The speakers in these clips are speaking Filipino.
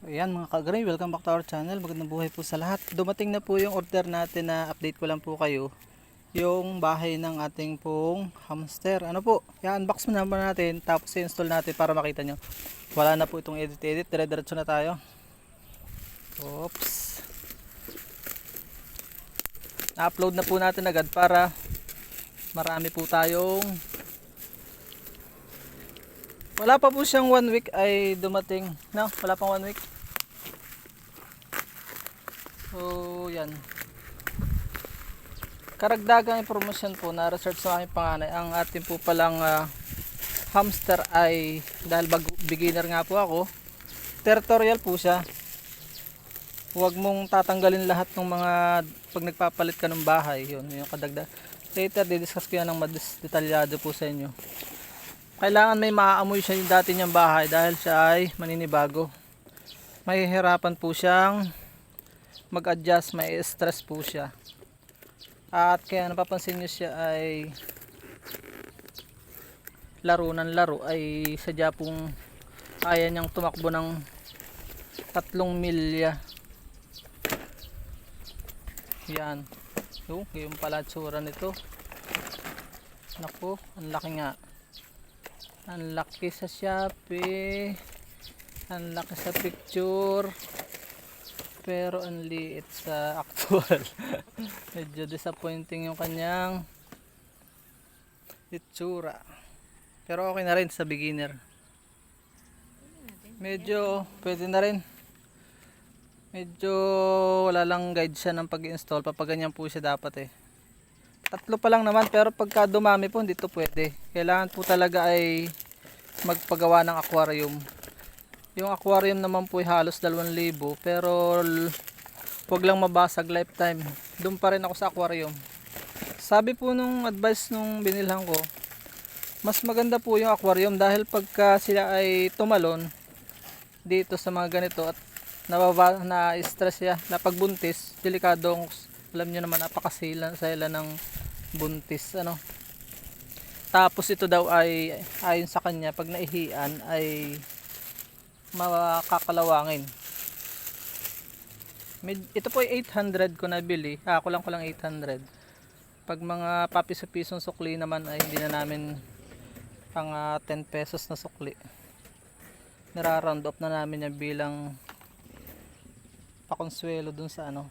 Ayan mga kagray, welcome back to our channel. Magandang buhay po sa lahat. Dumating na po yung order natin, na update ko lang po kayo. Yung bahay ng ating pong hamster. Ano po, i-unbox mo naman natin, tapos i-install natin para makita nyo. Wala na po itong edit, dire-diretso na tayo. Oops. Na-upload na po natin agad para marami po tayong. Wala pa po siyang 1 week ay dumating. No, wala pang 1 week. So, yan. Karagdagang impormasyon po na research sa aking panganay. Ang ating po palang hamster ay, dahil beginner nga po ako, territorial po siya. Huwag mong tatanggalin lahat ng mga pag nagpapalit ka ng bahay. Yun, yung kadagdag. Later, didiscuss ko yan ng detalyado po sa inyo. Kailangan may maaamoy siya yung dati niyang bahay dahil siya ay maninibago. Mahihirapan po siyang mag-adjust, may stress po siya. At kaya napapansin niyo siya ay laro ng laro, ay sadya pong kaya niyang tumakbo ng 3 milya. Yan. Yung pala tsura nito. Naku, ang laki nga. Ang laki sa Shopee, ang laki sa picture, pero ang liit sa actual. Medyo disappointing yung kanyang itsura, pero okay na rin sa beginner. Medyo pwede na rin. Medyo wala lang guide siya ng pag-install. Papaganyan po siya dapat eh. 3 pa lang naman, pero pagka dumami po hindi to pwede. Kailangan po talaga ay magpagawa ng aquarium. Yung aquarium naman po ay halos 2,000, pero wag lang mabasag, lifetime. Doon pa rin ako sa aquarium. Sabi po nung advice nung binilhan ko, mas maganda po yung aquarium dahil pagka sila ay tumalon dito sa mga ganito at na-stress siya, na pagbuntis, delikadong, alam nyo naman, napakasila ng buntis, ano. Tapos ito daw ay ayon sa kanya, pag naihian ay makakalawangin. Ito po ay 800 ko nabili. Ako lang 800. Pag mga papiso-pisong sukli naman ay hindi na namin pang 10 pesos na sukli. Nira-round up na namin yan bilang pakonsuelo dun sa ano,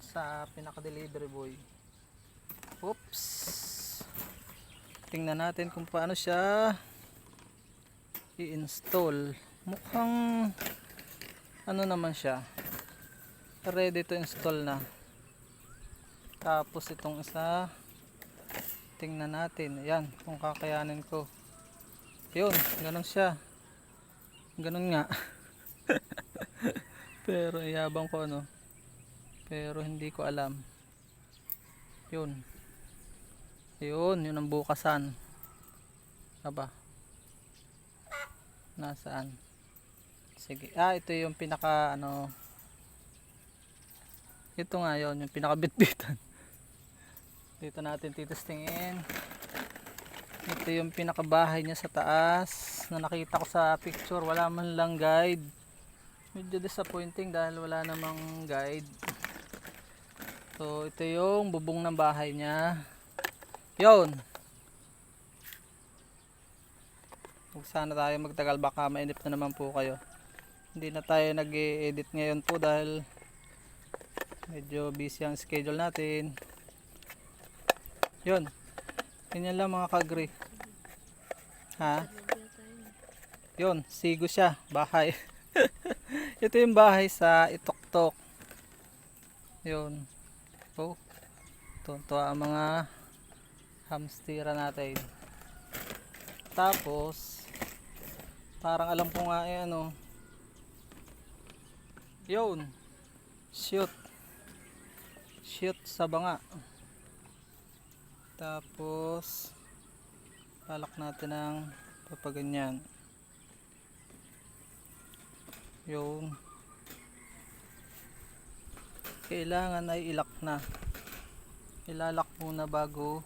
sa pinaka-delivery boy. Oops. Tingnan natin kung paano siya i-install. Mukhang ano naman siya, ready to install na. Tapos itong isa, tingnan natin. Ayan, kung kakayanin ko. Yun, ganun siya. Ganun nga. Pero iyabang ko ano. Pero hindi ko alam. Yun. Yun ang bukasan. Aba. Nasaan? Sige. Ito yung pinaka ano. Ito nga yun, yung pinaka bitbitan. Dito natin titestingin. Ito yung pinaka bahay niya sa taas na nakita ko sa picture. Wala man lang guide. Medyo disappointing dahil wala namang guide. So ito yung bubong ng bahay niya. Yun. Huwag sana tayo magtagal, baka mainip na naman po kayo. Hindi na tayo nag-e-edit ngayon po dahil medyo busy ang schedule natin. Yun. Ganyan lang mga kagri. Ha? Yun, sigo siya, bahay. Ito yung bahay sa Itoktok. Yun. Oh. Tuntua ang mga hamstera natin. Tapos parang alam ko nga ano. Yun. Shoot sa banga. Tapos palak natin ng papaganyan. Yun. Kailangan ay ilak na. Ilalak muna bago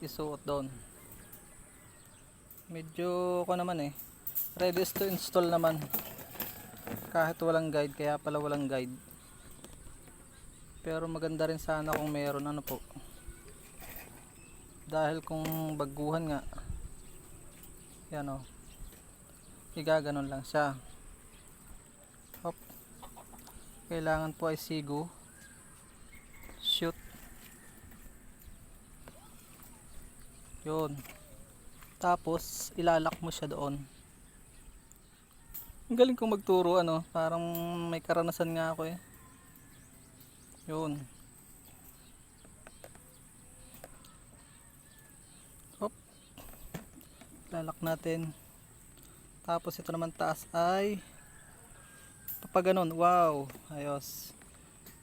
isuot doon. Medyo ko naman ready to install naman kahit walang guide, kaya pala walang guide. Pero maganda rin sana kung meron, ano po, dahil kung baguhan nga yan o, igaganon lang siya. Hop. Kailangan po ay sigo, shoot, yun, tapos ilalak mo siya doon. Ang galing kong magturo, ano, parang may karanasan nga ako eh. Yun. Hop. Lalak natin. Tapos ito naman taas ay papaganon. Wow, ayos.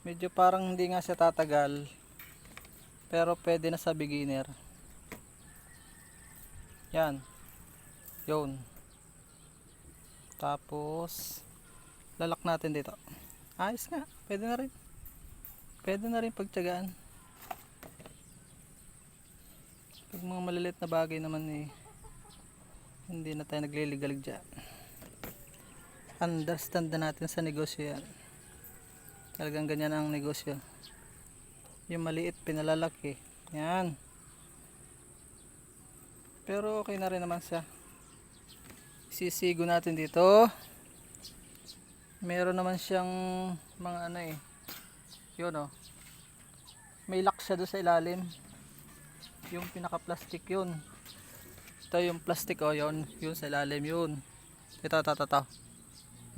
Medyo parang hindi nga siya tatagal, pero pwede na sa beginner. Yan. Yun. Tapos lalak natin dito. Ayos nga, pwede na rin. Pwede na rin pagtiyagaan. Pag mga maliliit na bagay naman eh, hindi na tayo nagliligalig dyan. Understand na natin sa negosyo yan. Talagang ganyan ang negosyo. Yung maliit pinalalaki. Yan. Pero okay na rin naman siya. Sisigo natin dito. Meron naman siyang mga ano eh. Yun o. May lock siya doon sa ilalim. Yung pinaka plastic yun. Ito yung plastic o, yun. Yun sa ilalim yun. Ito.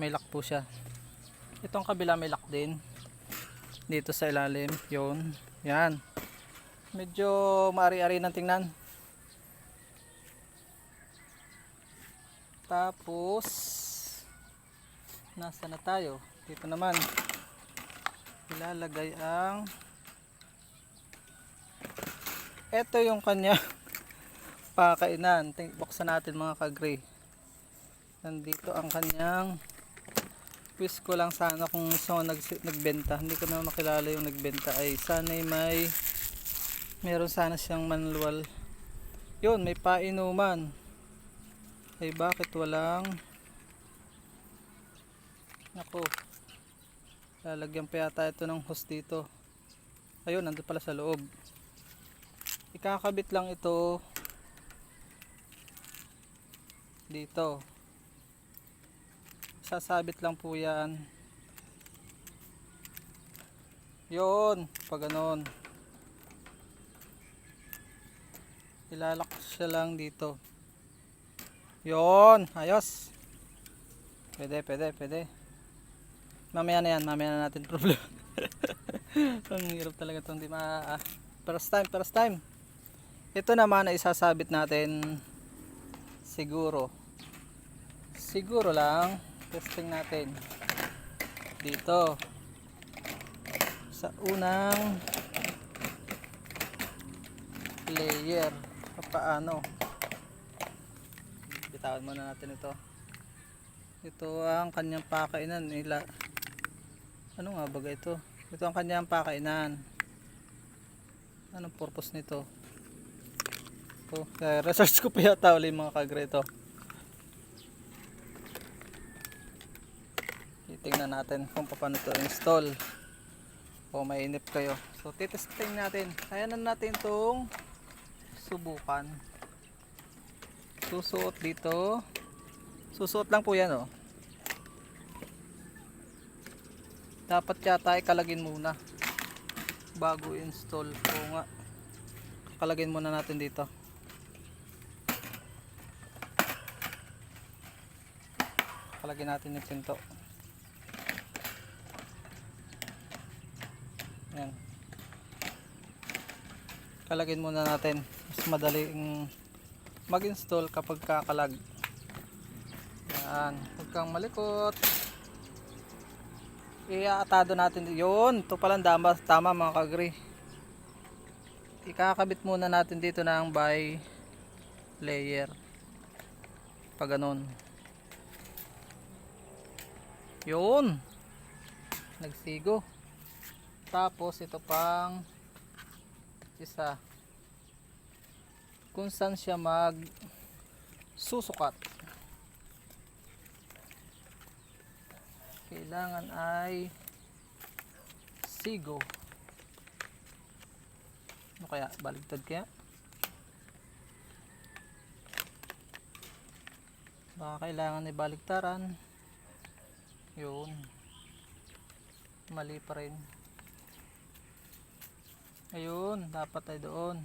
May lock po siya. Itong kabila may lock din. Dito sa ilalim. Yun. Yan. Medyo maari-ari ng tingnan. Tapos nasa na tayo? Dito naman ilalagay ang, ito yung kanya pakainan. Buksan natin mga ka-gray. Nandito ang kanyang, wish ko lang sana kung saan nagbenta, hindi ko na makilala yung nagbenta, ay sana meron sana siyang manual. Yun, may painuman. Ay bakit walang, nako, lalagyan pa yata ito ng hose dito. Ayun, nandun pala sa loob. Ikakabit lang ito dito, sasabit lang po yan. Yun, pag ganon ilalak siya lang dito. Yun, ayos. Pwede. Mamaya na yan, mamaya na natin problem. Ang hirap talaga itong di first time. Ito naman ay isasabit natin siguro lang, testing natin dito sa unang layer. Paano? Bitawan muna natin ito. Ito ang kanyang pakainan nila. Ano nga ba ito? Ito ang kanyang pakainan. Anong purpose nito? Ito, research ko pa yata ulit mga kagreto. Titingnan natin kung paano ito install. O mainip kayo. So titesting natin. Kaya na natin itong subukan. Susuot dito. Susuot lang po yan o. Dapat yata ikalagin muna bago install. Oo nga, kalagin muna natin dito. Kalagin natin yung pinto. Yan. Kalagin muna natin. Mas madaling mag-install kapag kakalag. Yan. Huwag kang malikot. Iaatado natin. Yun. Ito palang tama mga kagri. Ikakabit muna natin dito ng by layer. Pag ganun. Yun. Nagsigo. Tapos ito pang isa. Kung saan siya mag susukat. kailangan ay sigo. Ano kaya? Baligtad kaya? Baka kailangan ay baligtaran. Yun. Mali pa rin. Ayun, dapat ay doon.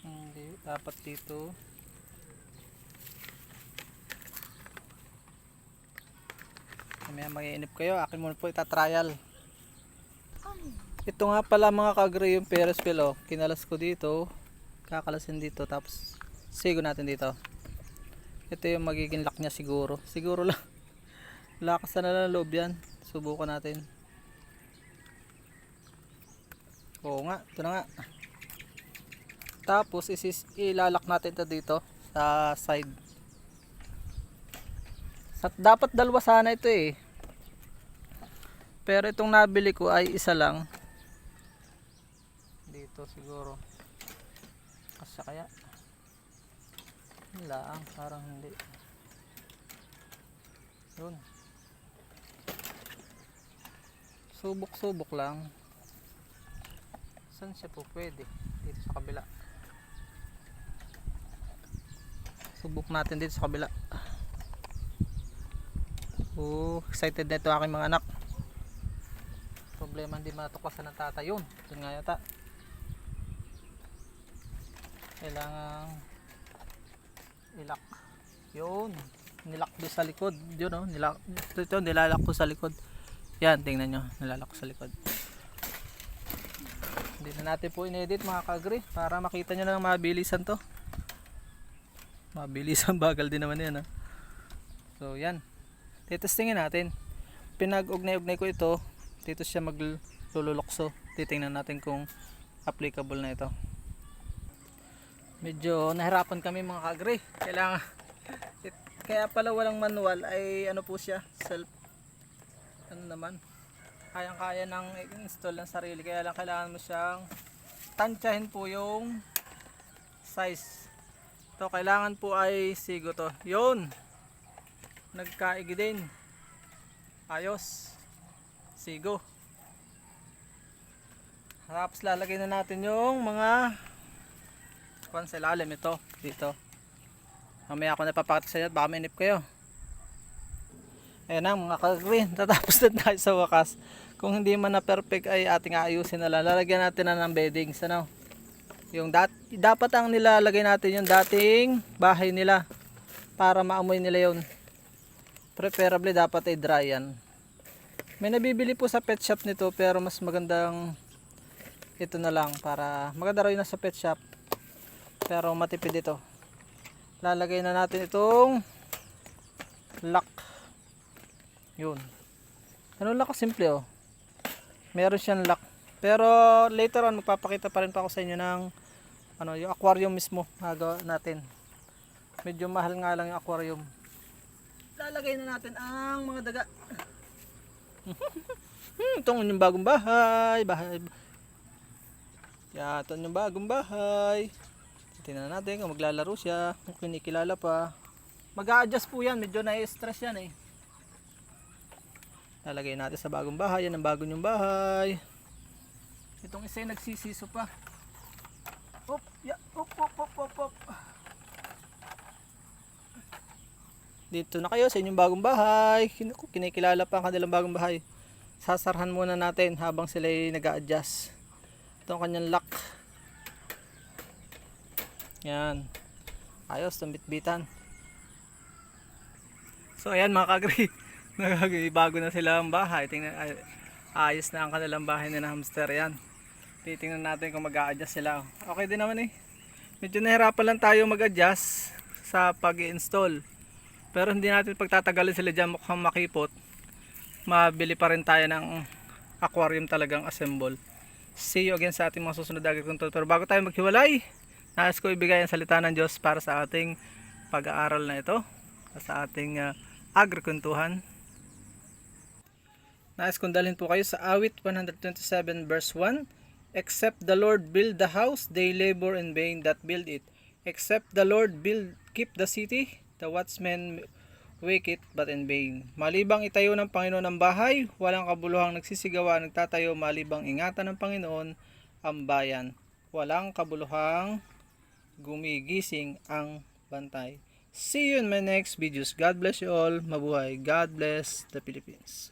Hindi, dapat dito. May mag-iinip kayo, akin muna po itatrial. Ito nga pala mga kagre yung Ferris wheel, oh. Kinalas ko dito, kakalasin dito, tapos sigo natin dito. Ito yung magiging lock niya siguro. Siguro lang. Lakas na lang loob yan. Subukan natin. Oo nga, ito na nga. Tapos ilalak natin ito dito sa side. Dapat dalawa sana ito eh. Pero itong nabili ko ay isa lang. Dito siguro. Kasya kaya? Wala, parang hindi. Yun. Subok-subok lang. Saan siya po pwede? Dito sa kabila. Subok natin dito sa kabila. Excited na ito aking mga anak. Problema hindi matuklasan ng tata yun. Yun nga yata. Kailangan ilak. Yun. Nilak doon sa likod. Yun o. Ito nilalak ko sa likod. Yan. Tingnan nyo. Nilalak ko sa likod. Hindi na natin po inedit mga kagri. Para makita nyo na ng mabilisan to. Mabilisan. Bagal din naman yan. So yan. Titestingin natin. Pinag-ugnay-ugnay ko ito. Dito siya maglululokso. Titingnan natin kung applicable na ito. Medyo nahirapan kami mga kagre. Kaya pala walang manual ay ano po siya, self ano naman. Kayang-kaya nang i-install ng sarili. Kaya lang kailangan mo siyang tansyahin po yung size. Ito kailangan po ay sigo to. Yun. Nagkaigi din. Ayos. Sigo. Tapos lalagay na natin yung mga sa ilalim ito. Dito. Mamaya ako napapakita sa inyo. Baka mainip kayo. Ayan na mga kagre. Tatapos na tayo sa wakas. Kung hindi man na perfect ay ating aayusin na lang. Lalagyan natin na ng beddings. Ano? Yung dapat ang nilalagay natin yung dating bahay nila. Para maamoy nila yun. Preferably dapat ay dry yan. May nabibili po sa pet shop nito pero mas magandang ito na lang para maganda rin na sa pet shop pero matipid ito. Lalagay na natin itong lock. Yun. Ano lock? Simple oh. Meron siyang lock. Pero later on magpapakita pa rin pa ako sa inyo ng ano, yung aquarium mismo magawa natin. Medyo mahal nga lang yung aquarium. Lalagay na natin ang mga daga. Itong yung bagong bahay. Yan, ito yung bagong bahay. Tingnan natin kung maglalaro siya. Kung kinikilala pa. Mag-a-adjust po yan. Medyo na-stress yan eh. Lalagay natin sa bagong bahay. Yan ang bagong yung bahay. Itong isa yung nagsisiso pa. Op, ya, op. Dito na kayo sa inyong bagong bahay. Kinikilala pa ang kanilang bagong bahay. Sasarhan muna natin habang sila ay nag-a-adjust. Ito ang kanyang lock. Yan. Ayos, tumbit-bitan. So ayan mga kagri. Bago na sila ang bahay. Tingnan, ayos na ang kanilang bahay na hamster. Yan. Titingnan natin kung mag-a-adjust sila. Okay din naman eh. Medyo nahirapan lang tayo mag-adjust sa pag-i-install. Pero hindi natin pagtatagalin sila dyan mukhang makipot. Mabili pa rin tayo ng aquarium talagang assemble. See you again sa ating mga susunod na agriculture. Pero bago tayo maghiwalay, nais ko ibigay ang salita ng Diyos para sa ating pag-aaral na ito. Sa ating agrikuntuhan. Nais kong dalhin po kayo sa awit 127 verse 1. Except the Lord build the house, they labor in vain that build it. Except the Lord keep the city, the watchmen wake it but in vain. Malibang itayo ng Panginoon ang bahay, walang kabuluhang nagsisigawa nagtatayo. Malibang ingatan ng Panginoon ang bayan, walang kabuluhang gumigising ang bantay. See you in my next videos. God bless you all. Mabuhay. God bless the Philippines.